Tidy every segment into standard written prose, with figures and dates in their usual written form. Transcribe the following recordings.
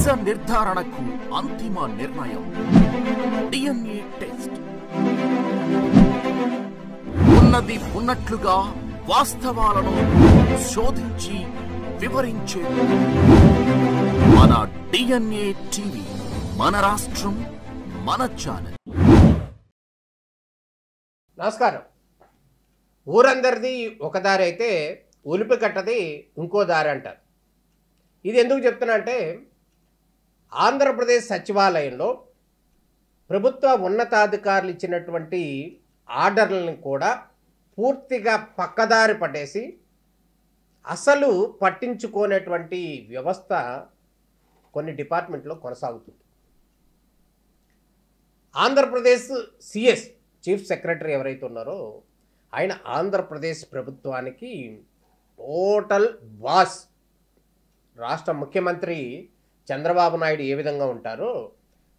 నిజ నిర్ధారణకు అంతిమ నిర్ణయం డిఎన్ఏ టెస్ట్. ఉన్నది ఉన్నట్లుగా వాస్తవాలను శోధించి వివరించే మన డిఎన్ఏ టీవీ, మన రాష్ట్రం, మన ఛానల్. నమస్కారం. ఊరందరిది ఒక దారి అయితే ఉలిపి కట్టది ఇంకో దారి అంటారు. ఇది ఎందుకు చెప్తున్నా అంటే, ఆంధ్రప్రదేశ్ సచివాలయంలో ప్రభుత్వ ఉన్నతాధికారులు ఇచ్చినటువంటి ఆర్డర్లను కూడా పూర్తిగా పక్కదారి పట్టేసి అసలు పట్టించుకోనేటువంటి వ్యవస్థ కొన్ని డిపార్ట్మెంట్లో కొనసాగుతుంది. ఆంధ్రప్రదేశ్ సిఎస్ చీఫ్ సెక్రటరీ ఎవరైతే ఉన్నారో ఆయన ఆంధ్రప్రదేశ్ ప్రభుత్వానికి టోటల్ బాస్. రాష్ట్ర ముఖ్యమంత్రి చంద్రబాబు నాయుడు ఏ విధంగా ఉంటారో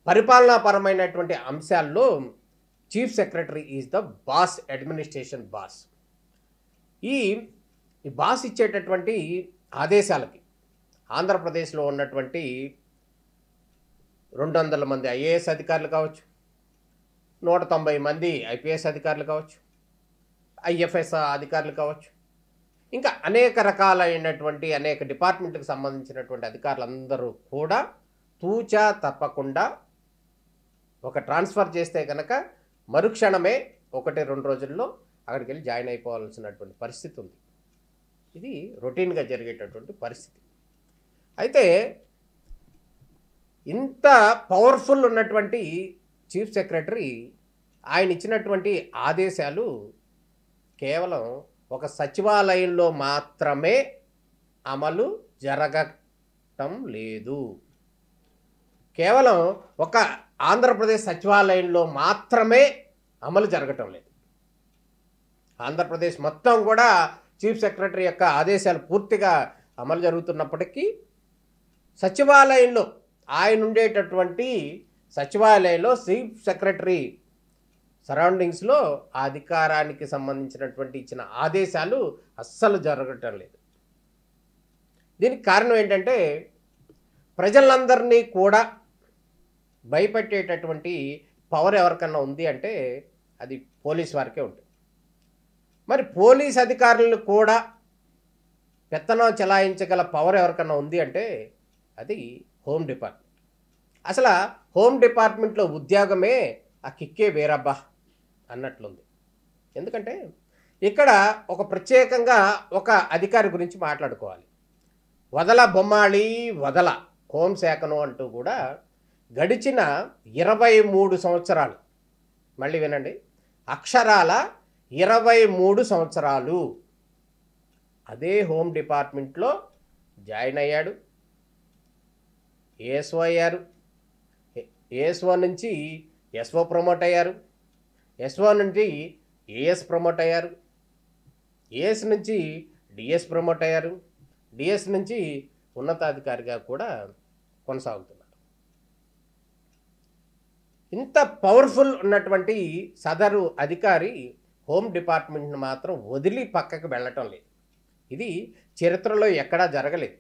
పరిపాలనాపరమైనటువంటి అంశాల్లో chief secretary is the boss, administration boss. ఈ బాస్ ఇచ్చేటటువంటి ఆదేశాలకి ఆంధ్రప్రదేశ్లో ఉన్నటువంటి 200 మంది ఐఏఎస్ అధికారులు కావచ్చు, 190 మంది ఐపీఎస్ అధికారులు కావచ్చు, ఐఎఫ్ఎస్ అధికారులు కావచ్చు, ఇంకా అనేక రకాలైనటువంటి అనేక డిపార్ట్మెంట్కి సంబంధించినటువంటి అధికారులందరూ కూడా తూచా తప్పకుండా ఒక ట్రాన్స్ఫర్ చేస్తే కనుక మరుక్షణమే 1-2 రోజుల్లో అక్కడికి వెళ్ళి జాయిన్ అయిపోవాల్సినటువంటి పరిస్థితి ఉంది. ఇది రొటీన్గా జరిగేటటువంటి పరిస్థితి. అయితే ఇంత పవర్ఫుల్ ఉన్నటువంటి చీఫ్ సెక్రటరీ ఆయన ఇచ్చినటువంటి ఆదేశాలు కేవలం ఒక సచివాలయంలో మాత్రమే అమలు జరగటం లేదు. కేవలం ఒక ఆంధ్రప్రదేశ్ సచివాలయంలో మాత్రమే అమలు జరగటం లేదు. ఆంధ్రప్రదేశ్ మొత్తం కూడా చీఫ్ సెక్రటరీ యొక్క ఆదేశాలు పూర్తిగా అమలు జరుగుతున్నప్పటికీ సచివాలయంలో ఆయన ఉండేటటువంటి సచివాలయంలో చీఫ్ సెక్రటరీ సరౌండింగ్స్లో ఆ అధికారానికి సంబంధించినటువంటి ఇచ్చిన ఆదేశాలు అస్సలు జరగటం లేదు. దీనికి కారణం ఏంటంటే, ప్రజలందరినీ కూడా భయపెట్టేటటువంటి పవర్ ఎవరికన్నా ఉంది అంటే అది పోలీస్ వారికే ఉంటుంది. మరి పోలీస్ అధికారులను కూడా పెత్తనం చెలాయించగల పవర్ ఎవరికన్నా ఉంది అంటే అది హోమ్ డిపార్ట్మెంట్. అసలు హోమ్ డిపార్ట్మెంట్లో ఉద్యోగమే ఆ కిక్కే వేరబ్బా అన్నట్లుంది. ఎందుకంటే ఇక్కడ ఒక ప్రత్యేకంగా ఒక అధికారి గురించి మాట్లాడుకోవాలి. వదల బొమ్మాళి వదల హోంశాఖను అంటూ కూడా గడిచిన 23 సంవత్సరాలు, మళ్ళీ వినండి, అక్షరాల 23 సంవత్సరాలు అదే హోమ్ డిపార్ట్మెంట్లో జాయిన్ అయ్యాడు, ఏఎస్ఓ అయ్యారు, ఏఎస్ఓ నుంచి ఎస్ఓ ప్రమోట్ అయ్యారు, ఎస్ఓ నుంచి ఏఎస్ ప్రమోట్ అయ్యారు, ఏఎస్ నుంచి డిఎస్ ప్రమోట్ అయ్యారు, డిఎస్ నుంచి ఉన్నతాధికారిగా కూడా కొనసాగుతున్నారు. ఇంత పవర్ఫుల్ ఉన్నటువంటి సదరు అధికారి హోమ్ డిపార్ట్మెంట్ని మాత్రం వదిలి పక్కకు వెళ్ళటం లేదు. ఇది చరిత్రలో ఎక్కడా జరగలేదు.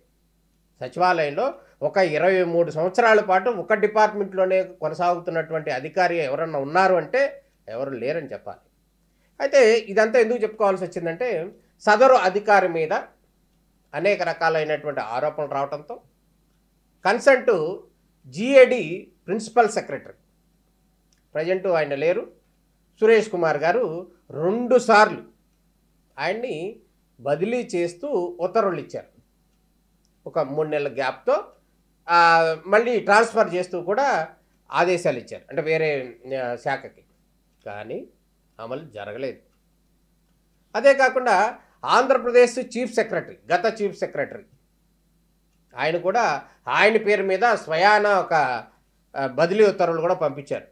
సచివాలయంలో ఒక 23 సంవత్సరాల పాటు ఒక డిపార్ట్మెంట్లోనే కొనసాగుతున్నటువంటి అధికారి ఎవరన్నా ఉన్నారు అంటే ఎవరు లేరని చెప్పాలి. అయితే ఇదంతా ఎందుకు చెప్పుకోవాల్సి వచ్చిందంటే, సదరు అధికారి మీద అనేక రకాలైనటువంటి ఆరోపణలు రావడంతో consult GAD principal secretary, present ఆయన లేరు, సురేష్ కుమార్ గారు 2 సార్లు ఆయన్ని బదిలీ చేస్తూ ఉత్తర్వులు ఇచ్చారు. ఒక 3 నెలల గ్యాప్తో మళ్ళీ ట్రాన్స్ఫర్ చేస్తూ కూడా ఆదేశాలు ఇచ్చారు, అంటే వేరే శాఖకి. కానీ అమలు జరగలేదు. అదే కాకుండా ఆంధ్రప్రదేశ్ చీఫ్ సెక్రటరీ, గత చీఫ్ సెక్రటరీ, ఆయన కూడా ఆయన పేరు మీద స్వయాన ఒక బదిలీ ఉత్తర్వులు కూడా పంపించారు.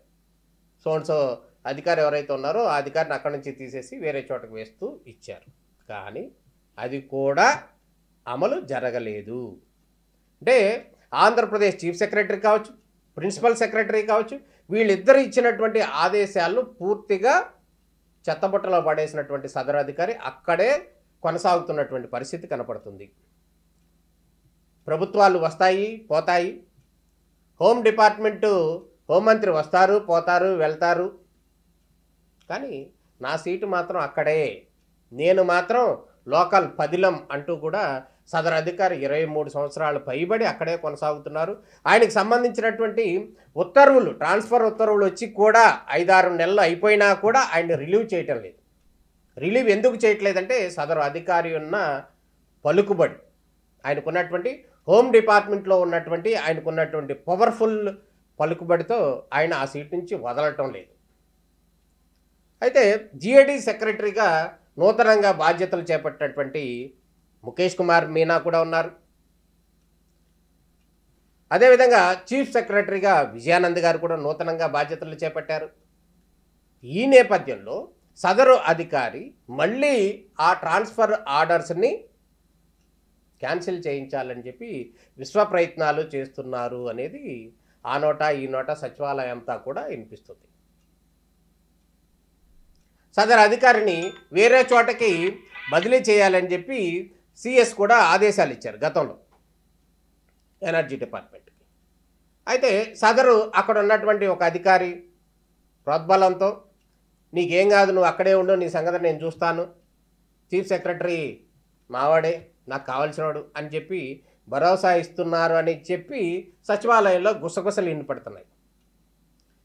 సో అధికారి ఎవరైతే ఉన్నారో ఆ అధికారిని అక్కడి నుంచి తీసేసి వేరే చోటకు వేస్తూ ఇచ్చారు. కానీ అది కూడా అమలు జరగలేదు. అంటే ఆంధ్రప్రదేశ్ చీఫ్ సెక్రటరీ కావచ్చు, ప్రిన్సిపల్ సెక్రటరీ కావచ్చు, వీళ్ళిద్దరు ఇచ్చినటువంటి ఆదేశాలను పూర్తిగా చెత్తబుట్టలో పడేసినటువంటి సదరు అధికారి అక్కడే కొనసాగుతున్నటువంటి పరిస్థితి కనపడుతుంది. ప్రభుత్వాలు వస్తాయి పోతాయి, హోమ్ డిపార్ట్మెంటు హోంమంత్రి వస్తారు, పోతారు, వెళ్తారు, కానీ నా సీటు మాత్రం అక్కడే, నేను మాత్రం లోకల్ పదిలం అంటూ కూడా సదరు అధికారి 23 సంవత్సరాలు పైబడి అక్కడే కొనసాగుతున్నారు. ఆయనకు సంబంధించినటువంటి ఉత్తర్వులు, ట్రాన్స్ఫర్ ఉత్తర్వులు వచ్చి కూడా 5-6 నెలలు అయిపోయినా కూడా ఆయన రిలీవ్ చేయటం లేదు. రిలీవ్ ఎందుకు చేయట్లేదంటే సదరు అధికారి ఉన్న పలుకుబడి, ఆయనకున్నటువంటి హోమ్ డిపార్ట్మెంట్లో ఉన్నటువంటి ఆయనకున్నటువంటి పవర్ఫుల్ పలుకుబడితో ఆయన ఆ సీట్ నుంచి వదలటం లేదు. అయితే జిఏడి సెక్రటరీగా నూతనంగా బాధ్యతలు చేపట్టినటువంటి ముఖేష్ కుమార్ మీనా కూడా ఉన్నారు. అదేవిధంగా చీఫ్ సెక్రటరీగా విజయానంద్ గారు కూడా నూతనంగా బాధ్యతలు చేపట్టారు. ఈ నేపథ్యంలో సదరు అధికారి మళ్ళీ ఆ ట్రాన్స్ఫర్ ఆర్డర్స్ని క్యాన్సిల్ చేయించాలని చెప్పి విశ్వ ప్రయత్నాలు చేస్తున్నారు అనేది ఆ నోట ఈ నోట సచివాలయం అంతా కూడా వినిపిస్తుంది. సదరు అధికారిని వేరే చోటకి బదిలీ చేయాలని చెప్పి సిఎస్ కూడా ఆదేశాలు ఇచ్చారు గతంలో ఎనర్జీ డిపార్ట్మెంట్కి. అయితే సదరు అక్కడ ఉన్నటువంటి ఒక అధికారి ప్రోద్బలంతో నీకేం కాదు, నువ్వు అక్కడే ఉండు, నీ సంగతి నేను చూస్తాను, చీఫ్ సెక్రటరీ మావాడే, నాకు కావాల్సినవాడు అని చెప్పి భరోసా ఇస్తున్నారు అని చెప్పి సచివాలయంలో గుసగుసలు వినపడుతున్నాయి.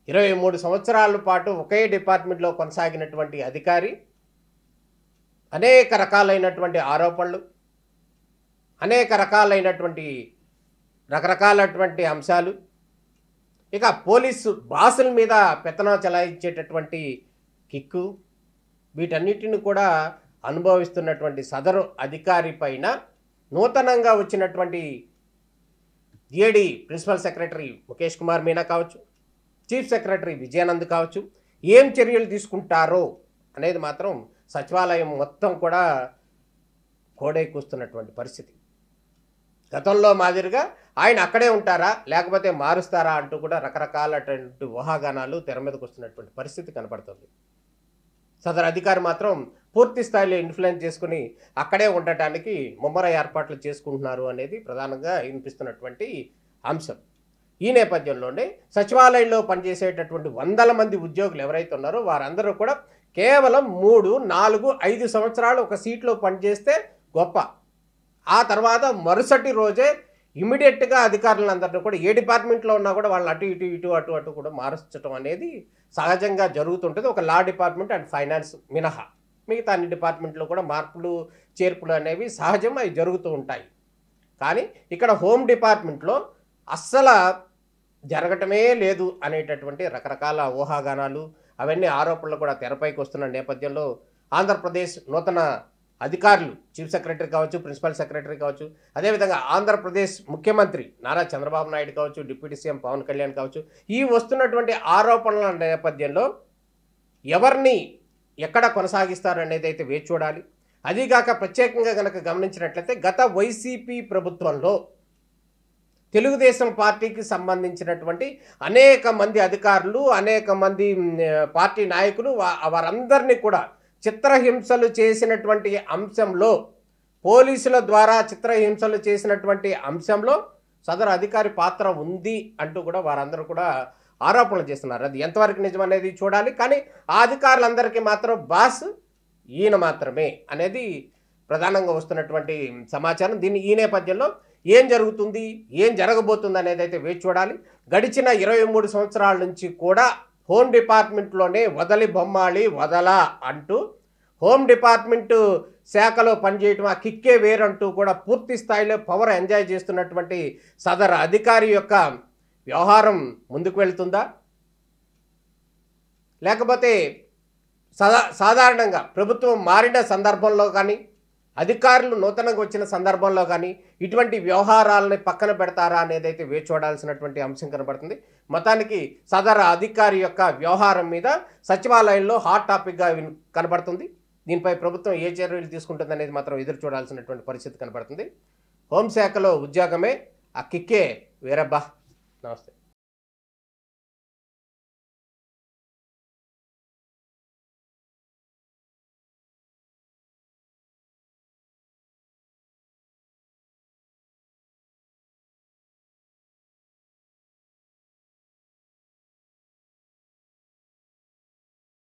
23 సంవత్సరాల పాటు ఒకే డిపార్ట్మెంట్లో కొనసాగినటువంటి అధికారి అనేక రకాలైనటువంటి ఆరోపణలు, అనేక రకరకాలైనటువంటి అంశాలు, ఇక పోలీసు బాసుల మీద పెత్తనం చెలాయించేటటువంటి కిక్కు, వీటన్నిటిని కూడా అనుభవిస్తున్నటువంటి సదరు అధికారి పైన నూతనంగా వచ్చినటువంటి GAD principal secretary Mukesh Kumar Meena కావచ్చు, చీఫ్ సెక్రటరీ విజయానంద్ కావచ్చు, ఏం చర్యలు తీసుకుంటారో అనేది మాత్రం సచివాలయం మొత్తం కూడా కోడైకూస్తున్నటువంటి పరిస్థితి. గతంలో మాదిరిగా ఆయన అక్కడే ఉంటారా లేకపోతే మారుస్తారా అంటూ కూడా రకరకాలటువంటి ఊహాగానాలు తెర మీదకు వస్తున్నటువంటి పరిస్థితి కనపడుతుంది. సదరు అధికారి మాత్రం పూర్తి స్థాయిలో ఇన్ఫ్లుయెన్స్ చేసుకుని అక్కడే ఉండటానికి ముమ్మర ఏర్పాట్లు చేసుకుంటున్నారు అనేది ప్రధానంగా వినిపిస్తున్నటువంటి అంశం. ఈ నేపథ్యంలోనే సచివాలయంలో పనిచేసేటటువంటి 100 మంది ఉద్యోగులు ఎవరైతే ఉన్నారో వారందరూ కూడా కేవలం 3, 4, 5 సంవత్సరాలు ఒక సీట్లో పనిచేస్తే గొప్ప, ఆ తర్వాత మరుసటి రోజే ఇమీడియట్గా అధికారులందరినీ కూడా ఏ డిపార్ట్మెంట్లో ఉన్నా కూడా వాళ్ళు అటు కూడా మార్చడం అనేది సహజంగా జరుగుతుంటుంది. ఒక లా డిపార్ట్మెంట్ అండ్ ఫైనాన్స్ మినహా మిగతా అన్ని డిపార్ట్మెంట్లో కూడా మార్పులు చేర్పులు అనేవి సహజం, అవి జరుగుతూ ఉంటాయి. కానీ ఇక్కడ హోమ్ డిపార్ట్మెంట్లో అస్సలు జరగటమే లేదు అనేటటువంటి రకరకాల ఊహాగానాలు, అవన్నీ ఆరోపణలు కూడా తెరపైకి వస్తున్న నేపథ్యంలో ఆంధ్రప్రదేశ్ నూతన అధికారులు, చీఫ్ సెక్రటరీ కావచ్చు, ప్రిన్సిపల్ సెక్రటరీ కావచ్చు, అదేవిధంగా ఆంధ్రప్రదేశ్ ముఖ్యమంత్రి నారా చంద్రబాబు నాయుడు కావచ్చు, డిప్యూటీ సీఎం పవన్ కళ్యాణ్ కావచ్చు, ఈ వస్తున్నటువంటి ఆరోపణల నేపథ్యంలో ఎవరిని ఎక్కడ కొనసాగిస్తారు అనేది అయితే వేచి చూడాలి. అదీగాక ప్రత్యేకంగా కనుక గమనించినట్లయితే గత వైసీపీ ప్రభుత్వంలో తెలుగుదేశం పార్టీకి సంబంధించినటువంటి అనేక మంది అధికారులు, అనేక మంది పార్టీ నాయకులు వారందరినీ కూడా చిత్రహింసలు చేసినటువంటి అంశంలో, పోలీసుల ద్వారా చిత్రహింసలు చేసినటువంటి అంశంలో సదరు అధికారి పాత్ర ఉంది అంటూ కూడా వారందరూ కూడా ఆరోపణలు చేస్తున్నారు. అది ఎంతవరకు నిజమనేది చూడాలి. కానీ ఆ అధికారులందరికీ మాత్రం బాస్ ఈయన మాత్రమే అనేది ప్రధానంగా వస్తున్నటువంటి సమాచారం. ఈ నేపథ్యంలో ఏం జరుగుతుంది, ఏం జరగబోతుంది అనేది అయితే వేచి చూడాలి. గడిచిన 23 సంవత్సరాల నుంచి కూడా హోమ్ డిపార్ట్మెంట్లోనే వదలి బొమ్మాళి వదలా అంటూ హోమ్ డిపార్ట్మెంటు శాఖలో పనిచేయటం, ఆ కిక్కే వేరంటూ కూడా పూర్తి స్థాయిలో పవర్ ఎంజాయ్ చేస్తున్నటువంటి సదరు అధికారి యొక్క వ్యవహారం ముందుకు వెళ్తుందా, లేకపోతే సాధారణంగా ప్రభుత్వం మారిన సందర్భంలో కానీ, అధికారులు నూతనంగా వచ్చిన సందర్భంలో కానీ ఇటువంటి వ్యవహారాలని పక్కన పెడతారా అనేది అయితే వేచి చూడాల్సినటువంటి అంశం కనబడుతుంది. మొత్తానికి సదరు అధికారి యొక్క వ్యవహారం మీద సచివాలయంలో హాట్ టాపిక్గా కనబడుతుంది. దీనిపై ప్రభుత్వం ఏ చర్యలు తీసుకుంటుంది అనేది మాత్రం ఎదురు చూడాల్సినటువంటి పరిస్థితి కనబడుతుంది. హోంశాఖలో ఉద్యోగమే ఆ కిక్కే వేరబ్బా. నమస్తే.